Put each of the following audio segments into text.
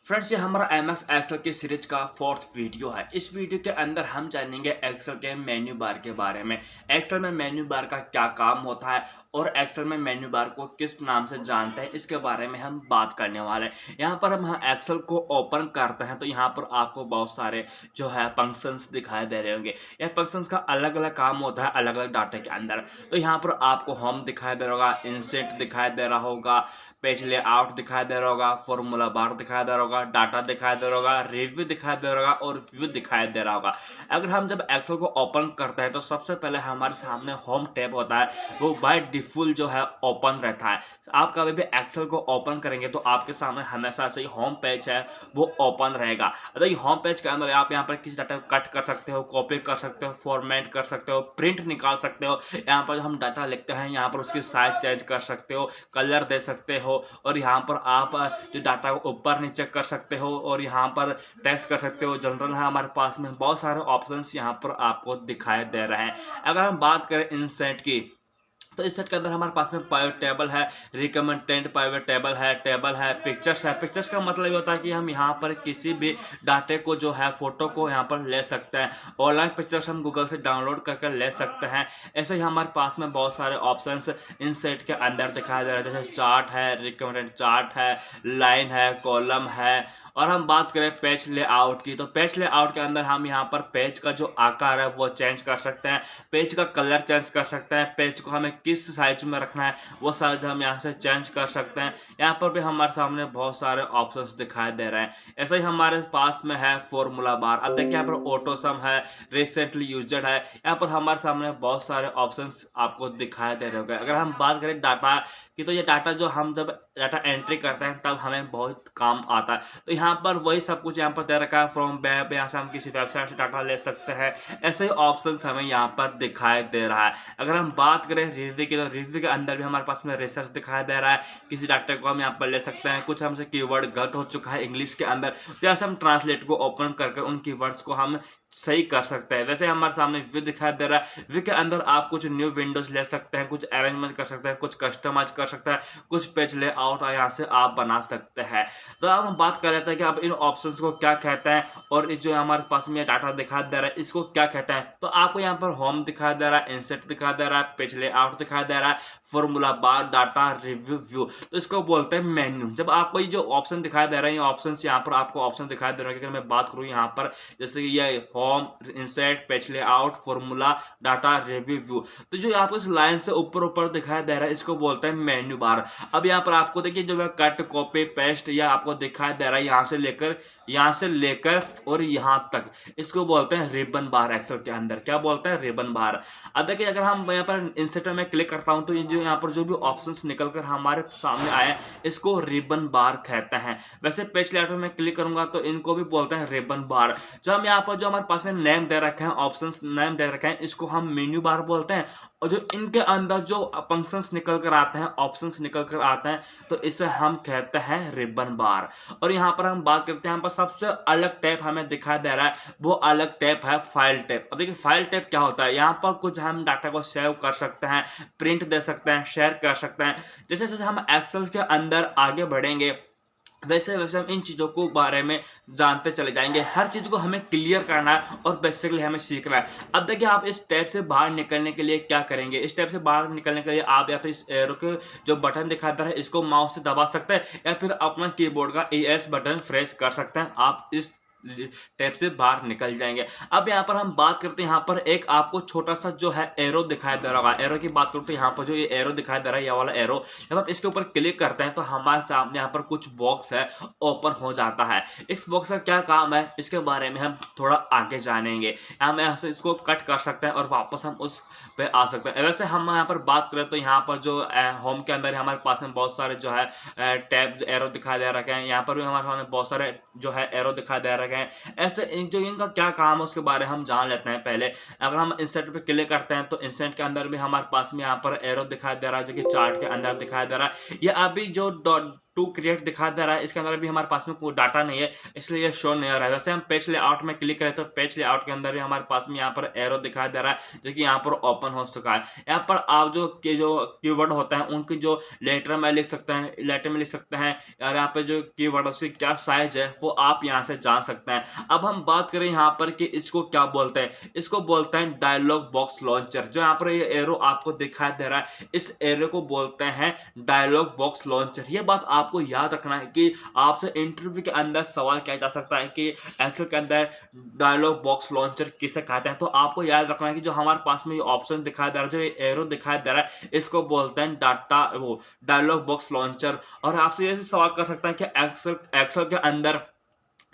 Friends, ये हमारा MS Excel की सीरीज का फोर्थ वीडियो है। इस वीडियो के अंदर हम जानेंगे एक्सेल के मेन्यू बार के बारे में। एक्सेल में मेन्यू बार का क्या काम होता है और एक्सेल में मेन्यू बार को किस नाम से जानते हैं, इसके बारे में हम बात करने वाले हैं। यहाँ पर हम एक्सेल को ओपन करते हैं तो यहाँ पर आपको बहुत सारे जो है फंक्शंस दिखाई दे रहे होंगे। यह फंक्शंस का अलग अलग काम होता है अलग अलग डाटा के अंदर। तो यहाँ पर आपको होम दिखाई दे रहा होगा, इंसर्ट दिखाई दे रहा होगा, पेज लेआउट दिखाई दे रहा होगा, फॉर्मूला बार दिखाई दे रहा होगा, डाटा दिखाई दे रहा होगा, रिव्यू दिखाई दे रहा होगा और व्यू दिखाई दे रहा होगा। अगर हम जब एक्सेल को ओपन करते हैं तो सबसे पहले हमारे सामने होम टैब होता है, वो बाय डिफॉल्ट जो है ओपन रहता है। आप कभी भी एक्सेल को ओपन करेंगे तो आपके सामने हमेशा से होम पेज है वो ओपन रहेगा। देखिए, होम पेज के अंदर आप यहाँ पर किसी डाटा को कट कर सकते हो, कॉपी कर सकते हो, फॉर्मेट कर सकते हो, प्रिंट निकाल सकते हो। यहाँ पर हम डाटा लिखते हैं, यहाँ पर उसकी साइज चेंज कर सकते हो, कलर दे सकते हो और यहाँ पर आप जो डाटा को ऊपर नीचे कर सकते हो और यहाँ पर टेक्स्ट कर सकते हो। जनरल है हमारे पास में, बहुत सारे ऑप्शंस यहाँ पर आपको दिखाई दे रहे हैं। अगर हम बात करें इंसर्ट की तो इस सेट के अंदर हमारे पास में पाइवट टेबल है, रिकमेंडेड पाइवट टेबल है, पिक्चर्स है। पिक्चर्स का मतलब ये होता है कि हम यहाँ पर किसी भी डाटे को जो है फोटो को यहाँ पर ले सकते हैं। ऑनलाइन पिक्चर्स हम गूगल से डाउनलोड करके ले सकते हैं। ऐसे ही हमारे पास में बहुत सारे ऑप्शंस इन सेट के अंदर दिखाई दे रहे हैं, जैसे चार्ट है, रिकमेंडेड चार्ट है, लाइन है, कॉलम है। और हम बात करें पेज लेआउट की तो पेज लेआउट के अंदर हम यहाँ पर पेज का जो आकार है वो चेंज कर सकते हैं, पेज का कलर चेंज कर सकते हैं, पेज को हमें किस साइज में रखना है वो साइज हम यहाँ से चेंज कर सकते हैं। यहाँ पर भी हमारे सामने बहुत सारे ऑप्शंस दिखाई दे रहे हैं। ऐसे ही हमारे पास में है फॉर्मूला बार। अब देखिए, यहाँ पर ऑटो सम है, रिसेंटली यूज्ड है। यहाँ पर हमारे सामने बहुत सारे ऑप्शंस आपको दिखाई दे रहे होंगे। अगर हम बात करें डाटा की तो ये डाटा जो हम जब डाटा एंट्री करते हैं तब हमें बहुत काम आता है। तो यहाँ पर वही सब कुछ यहाँ पर दे रखा है, फ्रॉम वेब, यहाँ से हम किसी वेबसाइट से डाटा ले सकते हैं। ऐसे ही ऑप्शंस हमें यहाँ पर दिखाई दे रहा है। अगर हम बात करें रिव्यू की तो रिव्यू के अंदर भी हमारे पास में रिसर्च दिखाई दे रहा है, किसी डाटा को हम यहाँ पर ले सकते हैं। कुछ हमसे कीवर्ड गलत हो चुका है इंग्लिश के अंदर, तो जैसे हम ट्रांसलेट को ओपन करके उन कीवर्ड्स को हम सही कर सकते हैं। वैसे हमारे सामने व्यू दिखाई दे रहा है, व्यू के अंदर आप कुछ न्यू विंडोज ले सकते हैं, कुछ अरेंजमेंट कर सकते हैं, कुछ कस्टमाइज कर सकते हैं, कुछ पेज लेआउट यहाँ से आप बना सकते हैं। तो अब हम बात कर लेते हैं कि अब इन ऑप्शंस को क्या कहते हैं और इस जो हमारे पास में डाटा दिखाई दे रहा है इसको क्या कहते हैं। तो आपको यहाँ पर होम दिखाई दे रहा है, इंसर्ट दिखाई दे रहा है, पेज लेआउट दिखाई दे रहा है, formula bar, data, review, view, तो इसको बोलते हैं मेन्यू। जब आपको ये जो ऑप्शन दिखाई दे रहे हैं, ये ऑप्शन यहाँ पर आपको ऑप्शन दिखाई दे रहे हैं। अगर मैं बात करूँ यहाँ पर जैसे कि ये home, insert, page layout, formula, data, review, view, तो जो आपको इस लाइन से ऊपर ऊपर दिखाई दे रहा है इसको बोलते हैं मेन्यू बार। अब यहाँ पर आपको देखिए जो है कट, कॉपी, पेस्ट, या आपको दिखाई दे रहा है यहाँ से लेकर और यहाँ तक, इसको बोलते हैं रिबन बार। एक्सेल के अंदर क्या बोलते हैं, रिबन बार। अब देखिए, अगर हम यहाँ पर इंसर्ट में क्लिक करता हूँ तो ये जो यहाँ पर जो भी ऑप्शंस निकल कर हमारे सामने आए इसको रिबन बार कहते हैं। वैसे पेज लेआउट में क्लिक करूंगा तो इनको भी बोलते हैं रिबन बार। जो हम यहाँ पर जो हमारे पास में नेम दे रखे हैं, ऑप्शंस नेम दे रखे हैं, इसको हम मेन्यू बार बोलते हैं। और जो इनके अंदर जो फंक्शंस निकल कर आते हैं, ऑप्शंस निकल कर आते हैं, तो इसे हम कहते हैं रिबन बार। और यहाँ पर हम बात करते हैं, यहाँ पर सबसे अलग टैब हमें दिखाई दे रहा है, वो अलग टैब है फाइल टैब। अब देखिए, फाइल टैब क्या होता है, यहाँ पर कुछ हम डाटा को सेव कर सकते हैं, प्रिंट दे सकते हैं, शेयर कर सकते हैं। जैसे जैसे हम एक्सेल के अंदर आगे बढ़ेंगे वैसे वैसे हम इन चीज़ों को बारे में जानते चले जाएंगे। हर चीज़ को हमें क्लियर करना है और बेसिकली हमें सीखना है। अब देखिए, आप इस टैब से बाहर निकलने के लिए क्या करेंगे, इस टैब से बाहर निकलने के लिए आप या तो इस एरो के जो बटन दिखाता है इसको माउस से दबा सकते हैं या फिर अपना कीबोर्ड का ES बटन प्रेस कर सकते हैं, आप इस टैब से बाहर निकल जाएंगे। अब यहाँ पर हम बात करते हैं, यहाँ पर एक आपको छोटा सा जो है एरो दिखाई दे रहा होगा। एरो की बात करते हैं, यहाँ पर जो ये एरो दिखाई दे रहा है, ये वाला एरो, जब आप इसके ऊपर क्लिक करते हैं तो हमारे सामने यहाँ पर कुछ बॉक्स है ओपन हो जाता है। इस बॉक्स का क्या काम है इसके बारे में हम थोड़ा आगे जानेंगे। हम यहाँ से इसको कट कर सकते हैं और वापस हम उस पे आ सकते हैं। वैसे हम यहाँ पर बात करें तो यहाँ पर जो होम के अंदर हमारे पास में बहुत सारे जो है टैब एरो दिखाई दे रखे हैं, यहाँ पर भी हमारे सामने बहुत सारे जो है एरो दिखाई दे रखे हैं। ऐसे जो इनका क्या काम है उसके बारे में हम जान लेते हैं पहले। अगर हम इंसर्ट पे क्लिक करते हैं तो इंसर्ट के अंदर भी हमारे पास में यहाँ पर एरो दिखाई दे रहा है, जो कि चार्ट के अंदर दिखाई दे रहा है। ये अभी जो टू क्रिएट दिखा दे रहा है, इसके अंदर भी हमारे पास में कोई डाटा नहीं है, इसलिए ये शो नहीं हो रहा है। वैसे हम पेज लेआउट में क्लिक करें तो पेज लेआउट के अंदर भी हमारे पास में यहाँ पर एरो दिखाई दे रहा है, जो कि यहाँ पर ओपन हो चुका है। यहाँ पर आप जो कीवर्ड होते हैं उनकी जो लेटर में लिख सकते हैं, लेटर में लिख सकते हैं, और यहाँ पे जो कीवर्ड उसकी क्या साइज है वो आप यहाँ से जान सकते हैं। अब हम बात करें यहाँ पर कि इसको क्या बोलते हैं, इसको बोलते हैं डायलॉग बॉक्स लॉन्चर। जो यहाँ पर ये एरो आपको दिखाई दे रहा है, इस एरो को बोलते हैं डायलॉग बॉक्स लॉन्चर। ये बात आपको याद रखना है कि आपसे इंटरव्यू के अंदर सवाल किया जा सकता है कि एक्सेल के अंदर डायलॉग बॉक्स लॉन्चर किसे कहते हैं। तो आपको याद रखना है कि जो हमारे पास में ये ऑप्शन दिखाई दे रहा है, जो ये एरो दिखाई दे रहा है, इसको बोलते हैं डायलॉग बॉक्स लॉन्चर। और आपसे ये भी सवाल कर सकता है कि एक्सेल के अंदर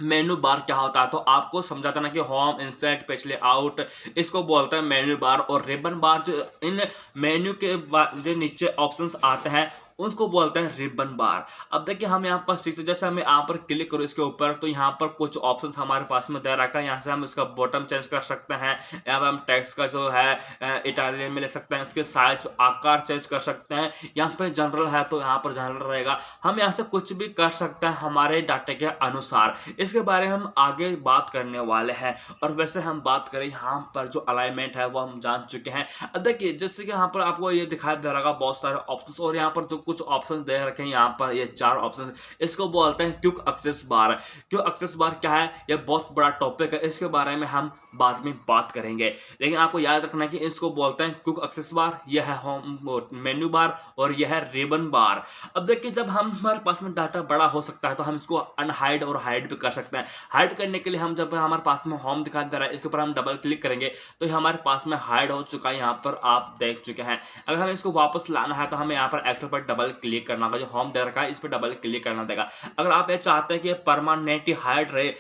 मेनू बार क्या होता है, तो आपको समझाता ना कि होम, इंसर्ट, पेज लेआउट, इसको बोलते हैं मेनू बार। और रिबन बार जो इन मेन्यू के जो नीचे ऑप्शंस आते हैं उसको बोलते हैं रिबन बार। अब देखिए हम यहाँ पर सीखते, जैसे हमें यहाँ पर क्लिक करो इसके ऊपर, तो यहाँ पर कुछ ऑप्शंस हमारे पास में दे रखा है। यहाँ से हम इसका बॉटम चेंज कर सकते हैं, यहाँ पर हम टेक्स्ट का जो है इटालियन में ले सकते हैं, इसके साइज आकार चेंज कर सकते हैं। यहाँ पे जनरल है तो यहाँ पर जनरल रहेगा। हम यहाँ से कुछ भी कर सकते हैं हमारे डाटा के अनुसार। इसके बारे में हम आगे बात करने वाले हैं। और वैसे हम बात करें यहाँ पर जो अलाइनमेंट है वो हम जान चुके हैं। अब देखिए जैसे कि यहाँ पर आपको ये दिखाई दे रहा बहुत सारे ऑप्शन, और यहाँ पर जो कुछ ऑप्शन दे रखे हैं, यहाँ पर ये 4 ऑप्शन, इसको बोलते हैं क्विक एक्सेस बार। क्विक एक्सेस बार क्या है, ये बहुत बड़ा टॉपिक है, इसके बारे में हम बाद में बात करेंगे। लेकिन आपको याद रखना है कि इसको बोलते हैं क्विक एक्सेस बार, यह है होम मेन्यू बार, और यह है रिबन बार। अब देखिए जब हमारे पास में डाटा बड़ा हो सकता है तो हम इसको अनहाइड और हाइड भी कर सकते हैं। हाइड करने के लिए हम जब हमारे पास में होम दिखा दे रहा है, इसके ऊपर हम डबल क्लिक करेंगे तो हमारे पास में हाइड हो चुका है, यहाँ पर आप देख चुके हैं। अगर हमें इसको वापस लाना है तो हमें यहाँ पर एक्सेल पर डबल क्लिक करना होगा, जो होम दे रखा है इस पर डबल क्लिक करना देगा। अगर आप ये चाहते हैं कि परमानेंटली हाइड रहे,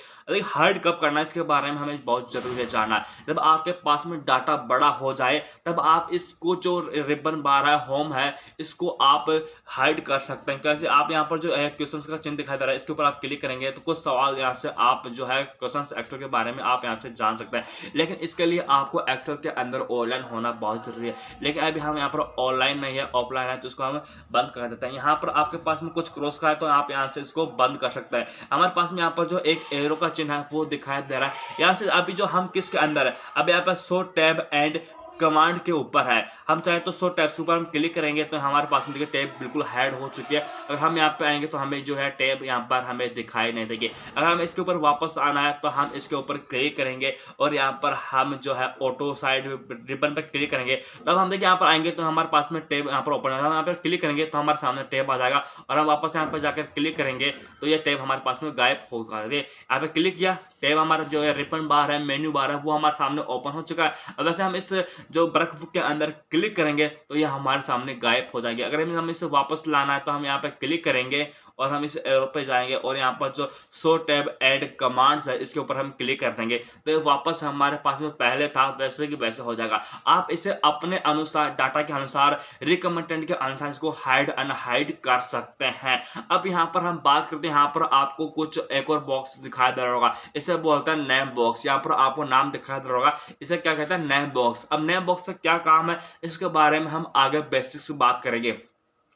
हाइड कब करना है इसके बारे में हमें बहुत जरूरी है जानना। जब आपके पास में डाटा बड़ा हो जाए तब आप इसको जो रिबन बार है, होम है, इसको आप हाइड कर सकते हैं। कैसे, आप यहाँ पर जो है क्वेश्चंस का चिन्ह दिखाई दे रहा है, इसके ऊपर आप क्लिक करेंगे तो कुछ सवाल यहाँ से आप जो है क्वेश्चंस एक्सेल के बारे में आप यहाँ से जान सकते हैं। लेकिन इसके लिए आपको एक्सेल के अंदर ऑनलाइन होना बहुत जरूरी है। लेकिन अभी हम यहाँ पर ऑनलाइन नहीं है, ऑफलाइन है, तो इसको हम बंद कर देते हैं। यहाँ पर आपके पास में कुछ क्रॉस का है तो आप यहाँ से इसको बंद कर सकते हैं। हमारे पास में यहाँ पर जो एक एरो का चिन्ह है वो दिखाई दे रहा है। यहाँ से अभी जो हम किसके अंदर है, अब यहाँ पर शो टैब एंड कमांड के ऊपर है। हम चाहे तो शो टैब्स के ऊपर हम क्लिक करेंगे तो हमारे पास में देखिए टैब बिल्कुल हाइड हो चुकी है। अगर हम यहाँ पे आएंगे तो हमें जो है टैब यहाँ पर हमें दिखाई नहीं देगी। अगर हम इसके ऊपर वापस आना है तो हम इसके ऊपर क्लिक करेंगे और यहाँ पर हम जो है ऑटो साइड रिबन पर क्लिक करेंगे। तब हम देखिए यहाँ पर आएंगे तो हमारे पास में टैब यहाँ पर ओपन है। हम यहाँ पर क्लिक करेंगे तो हमारे सामने टैब आ जाएगा और हम वापस यहाँ पर जाकर क्लिक करेंगे तो ये टैब हमारे पास में गायब होगा। यहाँ पे क्लिक किया, टैब हमारा जो है रिबन बार है, मेन्यू बार है, वो हमारे सामने ओपन हो चुका है। अब वैसे हम इस जो वर्कबुक के अंदर क्लिक करेंगे तो ये हमारे सामने गायब हो जाएगी। अगर हम इसे वापस लाना है तो हम यहाँ पे क्लिक करेंगे और हम इस एरो पे जाएंगे और यहाँ पर जो शो टैब एड कमांड्स है इसके ऊपर हम क्लिक कर देंगे तो ये वापस हमारे पास में पहले था वैसे की वैसे हो जाएगा। आप इसे अपने अनुसार, डाटा के अनुसार, रिकमेंडेड के अनुसार इसको हाइड अनहाइड कर सकते हैं। अब यहाँ पर हम बात करते हैं, यहाँ पर आपको कुछ एक और बॉक्स दिखाई दे रहा होगा, इसे बोलते हैं नेम बॉक्स। यहाँ पर आपको नाम दिखाई दे रहा होगा, इसे क्या कहते हैं, नेम बॉक्स। अब नेम बॉक्स का क्या काम है इसके बारे में हम आगे बेसिक्स बात करेंगे।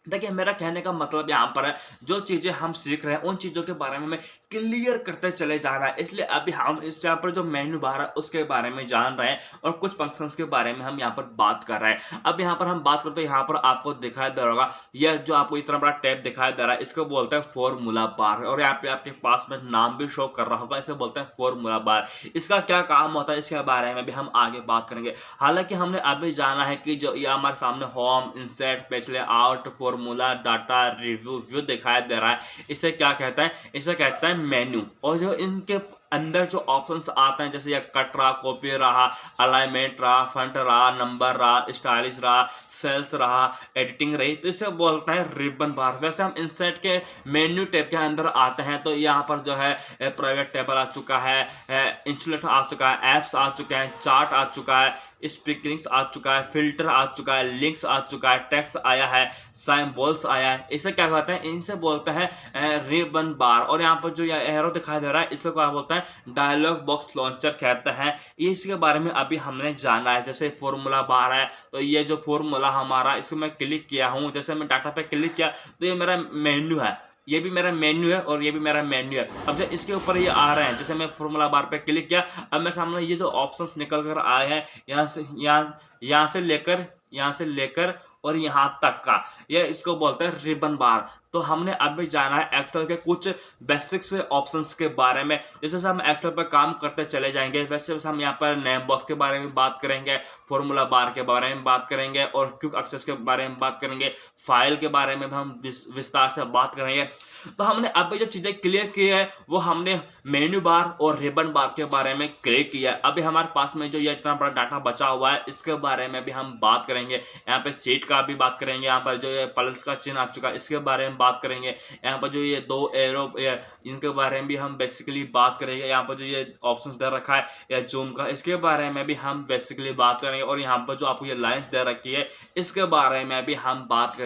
देखिए मेरा कहने का मतलब यहाँ पर है जो चीजें हम सीख रहे हैं उन चीजों के बारे में हमें क्लियर करते चले जा रहा है। इसलिए अभी हम इस यहाँ पर जो मेन्यू बार है उसके बारे में जान रहे हैं और कुछ फंक्शंस के बारे में हम यहाँ पर बात कर रहे हैं। अब यहाँ पर हम बात करते हैं, यहाँ पर आपको दिखाई दे रहा होगा यह जो आपको इतना बड़ा टैब दिखाई दे रहा है इसको बोलते हैं फॉर्मूला बार। और यहाँ पे आपके पास में नाम भी शो कर रहा होगा, इसे बोलते हैं फॉर्मूला बार। इसका क्या काम होता है इसके बारे में भी हम आगे बात करेंगे। हालांकि हमने अभी जाना है कि जो ये हमारे सामने home, insert, page layout, formula, data, review, view दिखाई दे रहा है, इसे क्या कहते हैं, इसे कहते हैं मेन्यू। और जो इनके अंदर जो ऑप्शंस आते हैं जैसे ये कट रहा, कॉपी रहा, अलाइनमेंट रहा, फंट रहा, नंबर रहा, स्टाइलिश रहा, सेल्स रहा, एडिटिंग रही, तो इसे बोलते हैं रिबन बार। वैसे हम इंसर्ट के मेन्यू टैब के अंदर आते हैं तो यहाँ पर जो है प्राइवेट टेबल आ चुका है, इंस्टॉलेशन आ चुका है, एप्स आ चुके हैं, चार्ट आ चुका है, स्पीकिंग्स आ चुका है, फिल्टर आ चुका है, लिंक्स आ चुका है, टेक्स्ट आया है, सिंबल्स आया है। इसे क्या कहते हैं, इनसे बोलते हैं रिबन बार। और यहाँ पर जो ये एरो दिखाई दे रहा है इसको क्या बोलते हैं, डायलॉग बॉक्स लॉन्चर कहते हैं। इसके बारे में अभी हमने जाना है। जैसे फॉर्मूला बार है तो ये जो फॉर्मूला हमारा, इसको मैं क्लिक किया हूँ, जैसे मैं डाटा पे क्लिक किया तो ये मेरा मेन्यू है, ये भी मेरा मेन्यू है और ये भी मेरा मेन्यू है। अब जब इसके ऊपर ये आ रहे हैं, जैसे मैं फ़ॉर्मूला बार पे क्लिक किया, अब मेरे सामने ये जो ऑप्शंस निकल कर आए हैं, यहाँ से लेकर और यहाँ तक का, ये इसको बोलते हैं रिबन बार। तो हमने अभी जाना है एक्सेल के कुछ बेसिक्स ऑप्शंस के बारे में। जैसे हम एक्सेल पर काम करते चले जाएँगे, वैसे हम यहाँ पर नेम बॉक्स के बारे में बात करेंगे, फ़ॉर्मूला बार के बारे में बात करेंगे और क्विक एक्सेस के बारे में बात करेंगे, फ़ाइल के बारे में भी हम विस्तार से बात करेंगे। तो हमने अभी जो चीज़ें क्लियर की है, वो हमने मेन्यू बार और रिबन बार के बारे में क्लियर किया है। अभी हमारे पास में जो ये इतना बड़ा डाटा बचा हुआ है, इसके बारे में भी हम बात करेंगे। यहाँ पे शीट का भी बात करेंगे, यहाँ पर जो ये प्लस का चिन्ह आ चुका है, इसके बारे में बात करेंगे। यहाँ पर जो ये 2 एरो इनके बारे में भी हम बेसिकली बात करेंगे। यहाँ पर जो ये ऑप्शंस दे रखा है या ज़ूम का, इसके बारे में भी हम बेसिकली बात करेंगे और यहाँ पर जो आपको ये लाइन्स दे रखी है, इसके बारे में भी हम बात करेंगे।